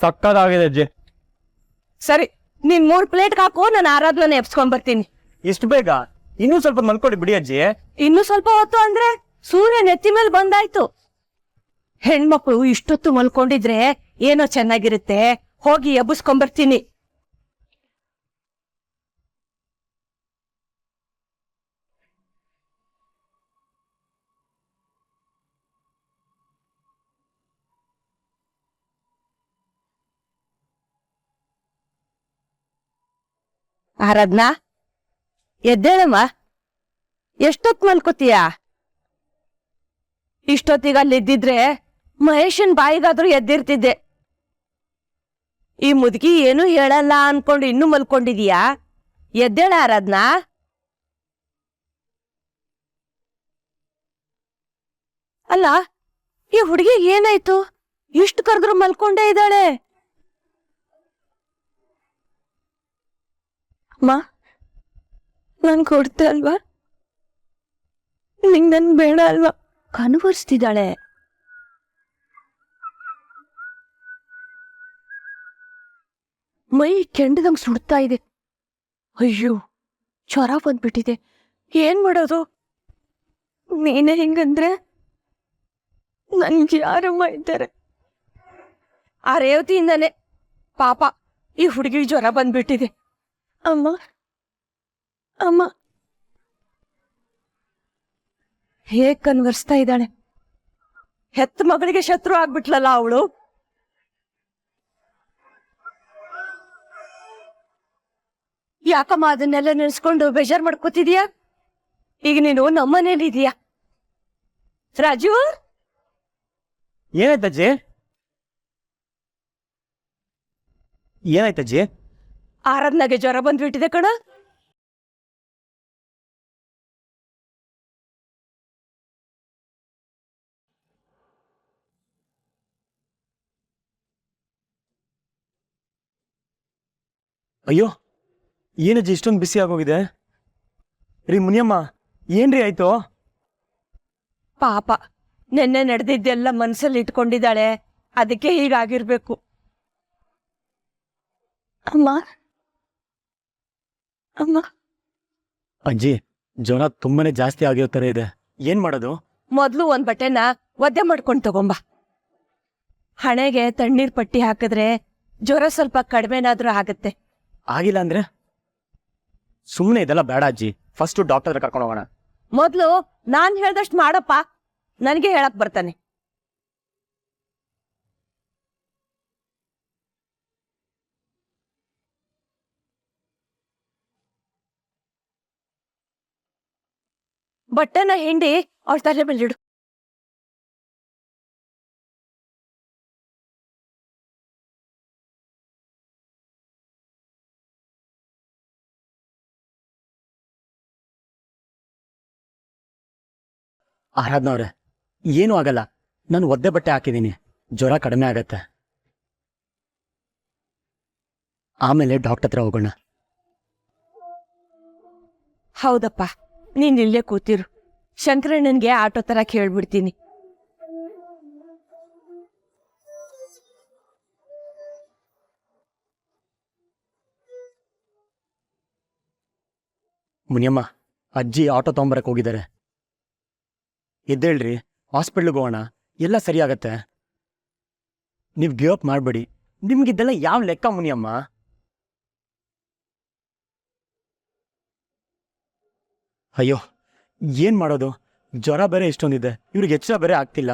ಸಕ್ಕದಾಗಿದೆ ಅಜ್ಜಿ. ಸರಿ, ನೀನ್ 3 ಪ್ಲೇಟ್ ಹಾಕು, ನಾನು ಆರಾಧನೆ ಎಪ್ಸ್ಕೊಂಡ್ ಬರ್ತೀನಿ. ಇಷ್ಟು ಬೇಗ? ಇನ್ನೂ ಸ್ವಲ್ಪ ಮಲ್ಕೊಡಿ ಬಿಡಿ ಅಜ್ಜಿ. ಇನ್ನು ಸ್ವಲ್ಪ ಹೊತ್ತು ಅಂದ್ರೆ ಸೂರ್ಯ ನೆತ್ತಿ ಮೇಲೆ ಬಂದಾಯ್ತು. ಹೆಣ್ಮಕ್ಳು ಇಷ್ಟೊತ್ತು ಮಲ್ಕೊಂಡಿದ್ರೆ ಏನೋ ಚೆನ್ನಾಗಿರುತ್ತೆ. ಹೋಗಿ ಎಬ್ಬಿಸ್ಕೊಂಡ್ಬರ್ತೀನಿ. ಆರಾಧ್ನಾ, ಎದ್ದೇಳಮ್ಮ. ಎಷ್ಟೊತ್ ಮಲ್ಕೋತೀಯ? ಇಷ್ಟೊತ್ತಿಗೆ ಅಲ್ಲಿದ್ದಿದ್ರೆ ಮಹೇಶನ್ ಬಾಯಿಗಾದ್ರೂ ಎದ್ದಿರ್ತಿದ್ದೆ. ಈ ಮುದುಕಿ ಏನು ಹೇಳಲ್ಲ ಅನ್ಕೊಂಡು ಇನ್ನೂ ಮಲ್ಕೊಂಡಿದೀಯಾ? ಎದ್ದೇಳ ಆರಾಧ್ನಾ. ಅಲ್ಲ, ಈ ಹುಡುಗಿ ಏನಾಯ್ತು? ಇಷ್ಟು ಕರೆದ್ರು ಮಲ್ಕೊಂಡೇ ಇದ್ದಾಳೆ. ಅಮ್ಮ, ನಂಗೆ ಕೊಡ್ತೆ ಅಲ್ವಾ? ನಿಂಗ್ ನನ್ ಬೇಡ ಅಲ್ವಾ? ಕನ್ವರ್ಸ್ತಿದ್ದಾಳೆ. ಮೈ ಕೆಂಡದಂಗ್ ಸುಡ್ತಾ ಇದೆ. ಅಯ್ಯೋ, ಜ್ವರ ಬಂದ್ಬಿಟ್ಟಿದೆ. ಏನ್ ಮಾಡೋದು? ನೀನೇ ಹಿಂಗಂದ್ರೆ ನನ್ಗೆ ಯಾರಮ್ಮ ಇದ್ದಾರೆ? ಆ ರೇವತಿಯಿಂದಾನೆ ಪಾಪ ಈ ಹುಡುಗಿ ಜ್ವರ ಬಂದ್ಬಿಟ್ಟಿದೆ. ಅಮ್ಮ ಅಮ್ಮ, ಹೇಗ್ ಕನ್ವರ್ಸ್ತಾ ಇದ್ದಾಳೆ. ಹೆತ್ತ ಮಗಳಿಗೆ ಶತ್ರು ಆಗ್ಬಿಟ್ಲಲ್ಲ ಅವಳು. ಯಾಕಮ್ಮ ಅದನ್ನೆಲ್ಲ ನೆನೆಸ್ಕೊಂಡು ಬೇಜಾರ್ ಮಾಡ್ಕೋತಿದೀಯಾ? ಈಗ ನೀನು ನಮ್ಮನೇಲಿದೀಯಾ. ರಾಜು, ಏನಾಯ್ತಜ್ಜಿ? ಏನಾಯ್ತಜ್ಜಿ? ಆರಾಧನಾಗೆ ಜ್ವರ ಬಂದ್ಬಿಟ್ಟಿದೆ ಕಣ. ಅಯ್ಯೋ, ಏನಜ್ಜಿ ಇಷ್ಟೊಂದು ಬಿಸಿ ಆಗೋಗಿದೆ? ರೀ ಮುನಿಯಮ್ಮ, ಏನ್ರಿ ಆಯ್ತು? ಪಾಪ ನೆನ್ನೆ ನಡೆದಿದ್ದೆಲ್ಲ ಮನ್ಸಲ್ಲಿ ಇಟ್ಕೊಂಡಿದ್ದಾಳೆ. ಅದಕ್ಕೆ ಹೀಗಾಗಿರ್ಬೇಕು. ಅಮ್ಮ ಅಮ್ಮ. ಅಜ್ಜಿ, ಜ್ವರ ತುಂಬಾನೇ ಜಾಸ್ತಿ ಆಗಿರೋ ತರ ಇದೆ. ಏನ್ ಮಾಡೋದು? ಮೊದ್ಲು ಒಂದ್ ಬಟ್ಟೆನ ಒದ್ದೆ ಮಾಡ್ಕೊಂಡು ತಗೊಂಬ. ಹಣೆಗೆ ತಣ್ಣೀರ್ ಪಟ್ಟಿ ಹಾಕಿದ್ರೆ ಜ್ವರ ಸ್ವಲ್ಪ ಕಡಿಮೆನಾದ್ರೂ ಆಗತ್ತೆ. ಆಗಿಲ್ಲ ಅಂದ್ರೆ? ಸುಮ್ಮನೆ ಇದೆಲ್ಲ ಬೇಡ ಅಜ್ಜಿ, ಫಸ್ಟ್ ಡಾಕ್ಟರ್ ಹತ್ರ ಕರ್ಕೊಂಡು ಹೋಗೋಣ. ಮೊದ್ಲು ನಾನ್ ಹೇಳ್ದಷ್ಟು ಮಾಡಪ್ಪ, ನನಗೆ ಹೇಳಕ್ ಬರ್ತಾನೆ. ಬಟ್ಟೆನ ಹಿಂಡಿ ಅವ್ರ ತಲೆ ಮೇಲಿಡು. ಆರಾಧನಾ ಅವ್ರೆ, ಏನೂ ಆಗಲ್ಲ. ನಾನು ಒದ್ದೆ ಬಟ್ಟೆ ಹಾಕಿದ್ದೀನಿ, ಜ್ವರ ಕಡಿಮೆ ಆಗತ್ತೆ. ಆಮೇಲೆ ಡಾಕ್ಟರ್ ಹತ್ರ ಹೋಗೋಣ. ಹೌದಪ್ಪ, ನೀನ್ ಇಲ್ಲೇ ಕೂತಿರು. ಶಂಕರಣ್ಣನ್ಗೆ ಆಟೋ ತರ ಕೇಳ್ಬಿಡ್ತೀನಿ. ಮುನಿಯಮ್ಮ, ಅಜ್ಜಿ ಆಟೋ ತಗೊಂಬರಕ್ಕೆ ಹೋಗಿದ್ದಾರೆ. ಎದ್ದೇಳ್ರಿ, ಹಾಸ್ಪಿಟ್ಲಿಗೆ ಹೋಗೋಣ, ಎಲ್ಲ ಸರಿಯಾಗತ್ತೆ. ನೀವು ಗಿವ್ ಅಪ್ ಮಾಡಬೇಡಿ. ನಿಮ್ಗಿದ್ದೆಲ್ಲ ಯಾವ ಲೆಕ್ಕ ಮುನಿಯಮ್ಮ? ಅಯ್ಯೋ, ಏನ್ ಮಾಡೋದು? ಜ್ವರ ಬೇರೆ ಇಷ್ಟೊಂದಿದೆ, ಇವ್ರಿಗೆ ಎಚ್ಚರ ಬೇರೆ ಆಗ್ತಿಲ್ಲ.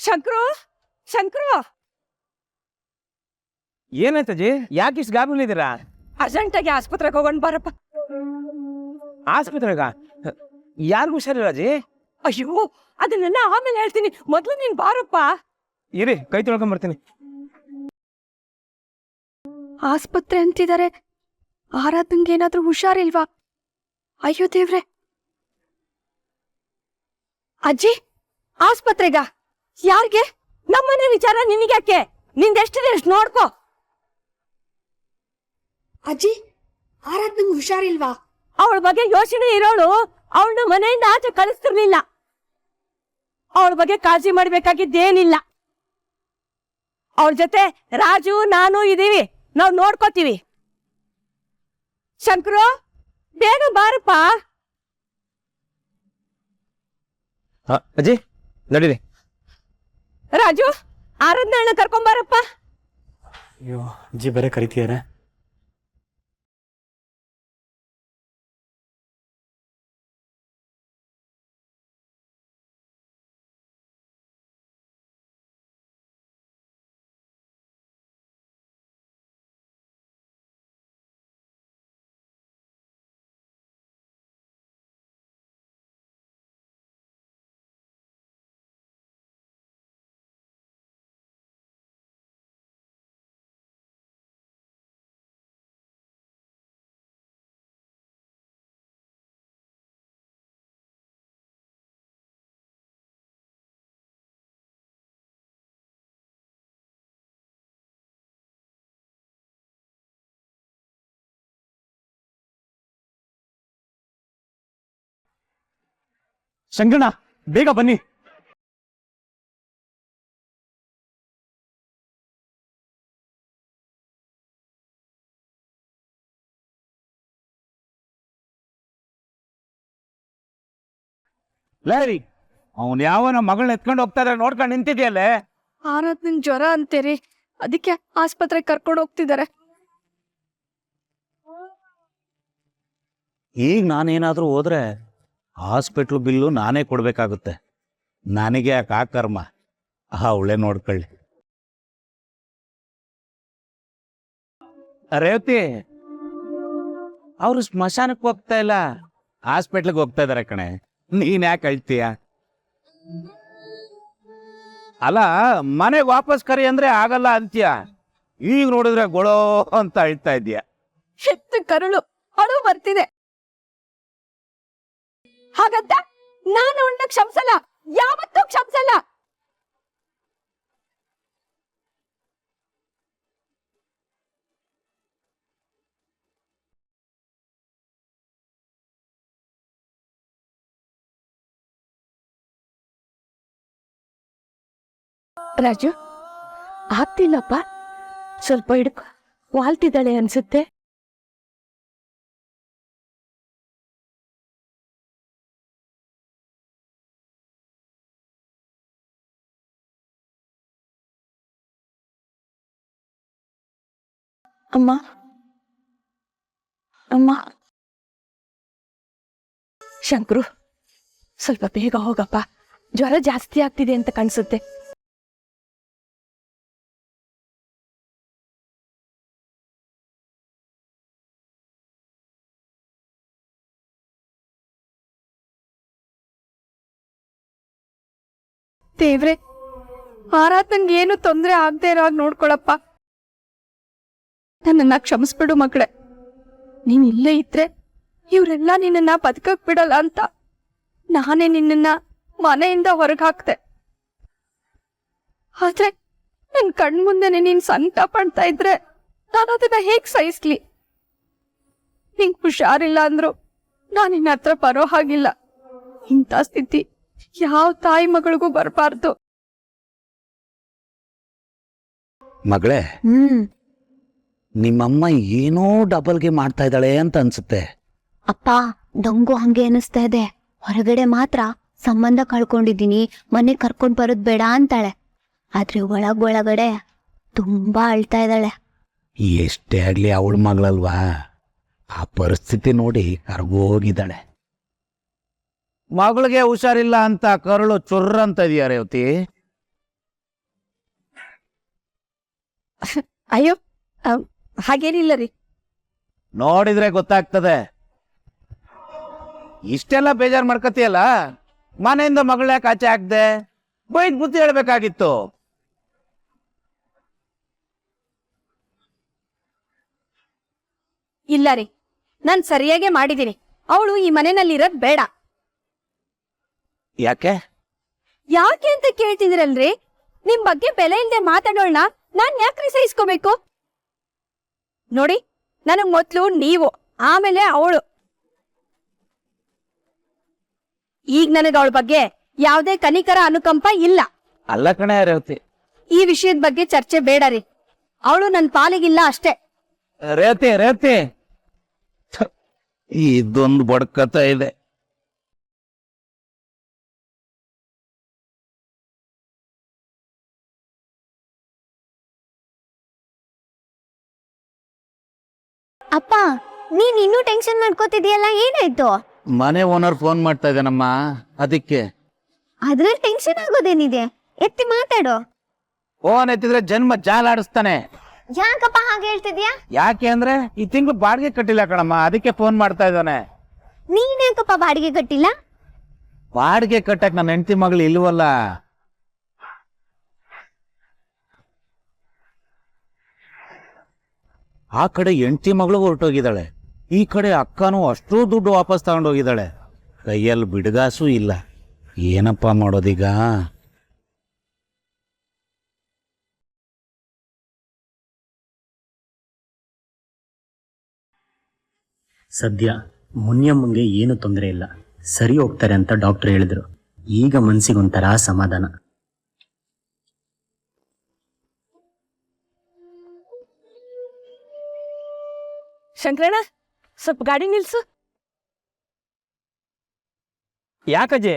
ಶಂಕರು, ಶಂಕರು, ಏನಾಯ್ತಜ್ಜಿ? ಯಾಕೆ ಇಷ್ಟು ಗಾಬರಿಲಿದ್ದೀರಾ? ಅರ್ಜೆಂಟಾಗಿ ಆಸ್ಪತ್ರೆಗೆ ಹೋಗೋಣ ಬಾರಪ್ಪ. ಆಸ್ಪತ್ರೆಗ? ಯಾರಿಗೂ ಹುಷಾರಿಲ್ಲ ಅಜ್ಜಿ? ಅಯ್ಯೋ, ಅದನ್ನೆಲ್ಲ ಆಮೇಲೆ ಹೇಳ್ತೀನಿ, ಮೊದ್ಲು ನೀನ್ ಬಾರಪ್ಪ. ಇರಿ, ಕೈ ತೊಳ್ಕೊಂಬರ್ತೀನಿ. ಆಸ್ಪತ್ರೆ ಅಂತಿದ್ದಾರೆ. ಆರಾಧನ್ಗೆ ಏನಾದ್ರೂ ಹುಷಾರಿಲ್ವಾ? ಅಯ್ಯೋ ದೇವ್ರೆ. ಅಜ್ಜಿ, ಆಸ್ಪತ್ರೆಗ? ಯಾರ್ಗೆ? ನಮ್ಮನೆ ವಿಚಾರ ನಿನಗ್ಯಾಕೆ? ನಿಂದೆಷ್ಟಿದೆ ಅಷ್ಟು ನೋಡ್ಕೋ. ಅಜ್ಜಿ, ಆರಾಧನ್ಗೆ ಹುಷಾರಿಲ್ವಾ? ಅವಳ ಬಗ್ಗೆ ಯೋಚನೆ ಇರೋಳು ಅವಳನ್ನ ಮನೆಯಿಂದ ಆಚೆ ಕಳಿಸ್ತಿರ್ಲಿಲ್ಲ. ಅವಳ ಬಗ್ಗೆ ಕಾಳಜಿ ಮಾಡ್ಬೇಕಾಗಿದ್ದೇನಿಲ್ಲ. ಅವಳ ಜೊತೆ ರಾಜು ನಾನು ಇದೀವಿ, ನಾವ್ ನೋಡ್ಕೋತೀವಿ. ಶಂಕರು, ಬೇಗ ಬಾರಪ್ಪ. ಅಜ್ಜಿ ನಡೀರಿ. ರಾಜು, ಆರಾಧನ ಕರ್ಕೊಂಬಾರಪ್ಪ. ಅಯ್ಯೋ ಅಜ್ಜಿ ಬೇರೆ ಕರಿತಿದ್ದಾರೆ. ಶಂಕರಣ್ಣ ಬೇಗ ಬನ್ನಿ. ಲೇರಿ, ಅವನ್ ಯಾವನ ಮಗಳನ್ನ ಎತ್ಕೊಂಡು ಹೋಗ್ತಾ ಇದ್ರೆ ನೋಡ್ಕೊಂಡು ನಿಂತಿದ್ಯಲ್ಲೇ. ಆರಾಧನೆಗೆ ಜ್ವರ ಅಂತೀರಿ, ಅದಕ್ಕೆ ಆಸ್ಪತ್ರೆಗೆ ಕರ್ಕೊಂಡು ಹೋಗ್ತಿದ್ದಾರೆ. ಈಗ ನಾನೇನಾದರೂ ಹೋದ್ರೆ ಹಾಸ್ಪಿಟ್ಲ್ ಬಿಲ್ಲು ನಾನೇ ಕೊಡಬೇಕಾಗುತ್ತೆ. ನನಗೆ ಯಾಕೆ ಆ ಕರ್ಮ, ಅವಳೇ ನೋಡ್ಕೊಳ್ಳಿ. ರೇವತಿ, ಅವರು ಸ್ಮಶಾನಕ್ಕೆ ಹೋಗ್ತಾ ಇಲ್ಲ, ಹಾಸ್ಪಿಟ್ಲಿಗೆ ಹೋಗ್ತಾ ಇದಾರೆ ಕಣೆ. ನೀನ್ ಯಾಕೆ ಅಳ್ತೀಯ? ಅಲ್ಲ, ಮನೆಗೆ ವಾಪಸ್ ಕರಿ ಅಂದ್ರೆ ಆಗಲ್ಲ ಅಂತ್ಯ. ಈಗ ನೋಡಿದ್ರೆ ಗೊಳೋ ಅಂತ ಅಳ್ತಾ ಇದೀಯ. ಹೆತ್ತ ಕರುಳು ಅಳು ಬರ್ತಿದೆ. ಹಾಗಂತ ನಾನು ಅವಳನ್ನ ಕ್ಷಮಿಸಲ್ಲ, ಯಾವತ್ತೂ ಕ್ಷಮಿಸಲ್ಲ. ರಾಜು, ಆಗ್ತಿಲ್ಲಪ್ಪ, ಸ್ವಲ್ಪ ಹಿಡ್ಕೊ. ವಾಲ್ತಿದ್ದಾಳೆ ಅನ್ಸುತ್ತೆ. ಅಮ್ಮ ಅಮ್ಮ. ಶಂಕರು, ಸ್ವಲ್ಪ ಬೇಗ ಹೋಗಪ್ಪ, ಜ್ವರ ಜಾಸ್ತಿ ಆಗ್ತಿದೆ ಅಂತ ಕಾಣಿಸುತ್ತೆ. ದೇವ್ರೆ, ಆರಾಧನೆಗೆ ಏನು ತೊಂದರೆ ಆಗದೆ ಇರೋ ಹಾಗೆ ನೋಡ್ಕೊಳಪ್ಪ. ನನ್ನನ್ನ ಕ್ಷಮಿಸ್ಬಿಡು ಮಗಳೇ. ನೀನ್ ಇಲ್ಲೇ ಇದ್ರೆ ಇವರೆಲ್ಲ ನಿನ್ನನ್ನ ಬದುಕಕ್ ಬಿಡಲ್ಲ ಅಂತ ನಾನೇ ನಿನ್ನನ್ನ ಮನೆಯಿಂದ ಹೊರಗೆ ಹಾಕ್ದೆ. ಆದ್ರೆ ನನ್ ಕಣ್ಮುಂದೆನೆ ನೀನ್ ಸಂಕಟ ಪಡ್ತಾ ಇದ್ರೆ ನಾನು ಅದನ್ನ ಹೇಗ್ ಸಹಿಸ್ಲಿ? ನಿಂಗ್ ಹುಷಾರಿಲ್ಲ ಅಂದ್ರು ನಾನು ನಿನ್ನ ಹತ್ರ ಬರೋ ಹಾಗಿಲ್ಲ. ಇಂಥ ಸ್ಥಿತಿ ಯಾವ ತಾಯಿ ಮಗಳಿಗೂ ಬರಬಾರ್ದು. ಮಗಳೇ, ನಿಮ್ಮಮ್ಮ ಏನೋ ಡಬಲ್ಗೆ ಮಾಡ್ತಾ ಇದ್ದಾಳೆ ಅಂತ ಅನ್ಸುತ್ತೆ. ಅಪ್ಪ, ನಂಗೂ ಹಂಗೆ ಅನಿಸ್ತಾ ಇದೆ. ಹೊರಗಡೆ ಮಾತ್ರ ಸಂಬಂಧ ಕಳ್ಕೊಂಡಿದ್ದೀನಿ, ಮನೆ ಕರ್ಕೊಂಡ್ ಬರೋದ್ ಬೇಡ ಅಂತಾಳೆ. ಆದ್ರೆ ಒಳಗಡೆ ತುಂಬಾ ಅಳ್ತಾ ಇದ್ದಾಳೆ. ಎಷ್ಟೇ ಆಗ್ಲಿ ಅವಳ ಮಗಳಲ್ವಾ, ಆ ಪರಿಸ್ಥಿತಿ ನೋಡಿ ಕರ್ಗೋಗಿದ್ದಾಳೆ. ಮಗಳಿಗೆ ಹುಷಾರಿಲ್ಲ ಅಂತ ಕರುಳು ಚುರ್ರ ಅಂತ ಇದೆಯಾ ರೇವತಿ? ಅಯ್ಯೋ, ಹಾಗೇನಿಲ್ಲ ರೀ. ನೋಡಿದ್ರೆ ಗೊತ್ತಾಗ್ತದೆ. ಇಷ್ಟೆಲ್ಲ ಬೇಜಾರ್ ಮಾಡ್ಕತಿಯಲ್ಲ, ಮನೆಯಿಂದ ಮಗಳ ಯಾಕೆ ಆಚೆ ಹಾಕ್ದೆ? ಬೈದ್ ಬುದ್ಧಿ ಹೇಳ್ಬೇಕಾಗಿತ್ತು. ಇಲ್ಲ ರೀ, ನಾನ್ ಸರಿಯಾಗೆ ಮಾಡಿದ್ದೀನಿ. ಅವಳು ಈ ಮನೆಯಲ್ಲಿರೋದ್ ಬೇಡ. ಯಾಕೆ? ಯಾಕೆ ಅಂತ ಕೇಳ್ತಿದಿರಲ್ರಿ? ನಿಮ್ ಬಗ್ಗೆ ಬೆಲೆ ಇಲ್ದೆ ಮಾತಾಡೋಳ್ನ ನಾನ್ ಯಾಕ್ರಿ ಸಹಿಸ್ಕೋಬೇಕು? ನೋಡಿ, ನನಗ್ ಮೊದ್ಲು ನೀವು, ಆಮೇಲೆ ಅವಳು. ಈಗ ನನಗ್ ಅವಳ ಬಗ್ಗೆ ಯಾವ್ದೇ ಕನಿಕರ ಅನುಕಂಪ ಇಲ್ಲ. ಅಲ್ಲ ಕಣೆ ರೇವತಿ. ಈ ವಿಷಯದ ಬಗ್ಗೆ ಚರ್ಚೆ ಬೇಡ ರೀ. ಅವಳು ನನ್ ಪಾಲಿಗಿಲ್ಲ ಅಷ್ಟೇ. ರೇವತಿ ರೇವತಿ ಇದೊಂದು ಬಡ್ಕತ ಇದೆ. ಅಪ್ಪ ನೀನ್ ಇನ್ನೂ ಟೆನ್ಷನ್ ಮಾಡ್ಕೋತಿದ್ಯಲ್ಲ, ಏನಾಯ್ತು? ಮನೆ ಓನರ್ ಫೋನ್ ಮಾಡ್ತಾ ಇದ್ದಾನಮ್ಮ, ಅದಕ್ಕೆ. ಅದ್ರಲ್ಲಿ ಟೆನ್ಷನ್ ಆಗೋದೇನಿದೆ, ಎತ್ತಿ ಮಾತಾಡು. ಫೋನ್ ಎತ್ತಿದ್ರೆ ಜನ್ಮ ಜಾಲಾಡಿಸ್ತಾನೆ. ಯಾಕಪ್ಪ ಹಾಗೆ ಹೇಳ್ತಿದ್ಯಾ? ಯಾಕೆ ಅಂದ್ರೆ ಈ ತಿಂಗಳು ಬಾಡಿಗೆ ಕಟ್ಟಿಲ್ಲ ಕಣಮ್ಮ, ಅದಕ್ಕೆ ಫೋನ್ ಮಾಡ್ತಾ ಇದ್ದಾನೆ. ನೀನ್ ಯಾಕಪ್ಪ ಬಾಡಿಗೆ ಕಟ್ಟಿಲ್ಲ? ಬಾಡಿಗೆ ಕಟ್ಟಕ್ ನನ್ನ ಹೆಂಡತಿ ಮಗಳು ಇಲ್ವಲ್ಲ. ಆ ಕಡೆ ಹೆಂಡತಿ ಮಗಳು ಹೊರಟೋಗಿದ್ದಾಳೆ, ಈ ಕಡೆ ಅಕ್ಕನೂ ಅಷ್ಟೂ ದುಡ್ಡು ವಾಪಸ್ ತಗೊಂಡೋಗಿದ್ದಾಳೆ. ಕೈಯಲ್ಲಿ ಬಿಡುಗಾಸೂ ಇಲ್ಲ. ಏನಪ್ಪ ಮಾಡೋದೀಗ? ಸದ್ಯ ಮುನ್ಯಮ್ಮಂಗೆ ಏನು ತೊಂದರೆ ಇಲ್ಲ, ಸರಿ ಹೋಗ್ತಾರೆ ಅಂತ ಡಾಕ್ಟರ್ ಹೇಳಿದ್ರು. ಈಗ ಮನ್ಸಿಗೊಂಥರ ಸಮಾಧಾನ. ಶಂಕರಣ್ಣ, ಸ್ವಲ್ಪ ಗಾಡಿ ನಿಲ್ಸು. ಯಾಕಜ್ಜಿ?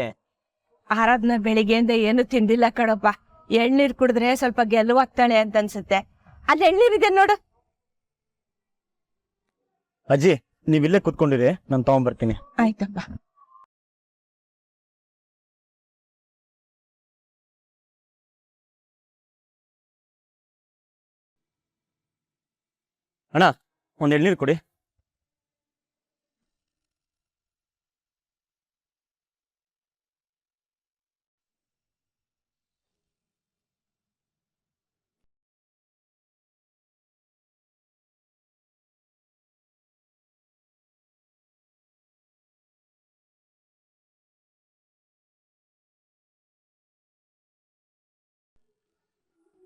ಆರಾಧನಾ ಬೆಳಿಗ್ಗೆಯಿಂದ ಏನು ತಿಂದಿಲ್ಲ ಕಣಪ್ಪ. ಎಳ್ನೀರ್ ಕುಡಿದ್ರೆ ಸ್ವಲ್ಪ ಗೆಲುವಾಗ್ತಾಳೆ ಅಂತ ಅನ್ಸುತ್ತೆ. ಅಲ್ಲಿ ಎಳ್ನೀರಿದೆ ನೋಡು. ಅಜ್ಜಿ, ನೀವಿಲ್ಲೇ ಕುತ್ಕೊಂಡಿರಿ, ನಾನು ತಗೊಂಡ್ಬರ್ತೀನಿ. ಆಯ್ತಪ್ಪ. ಅಣ್ಣ, ಒಂದು ಎಳ್ನೀರು ಕೊಡಿ.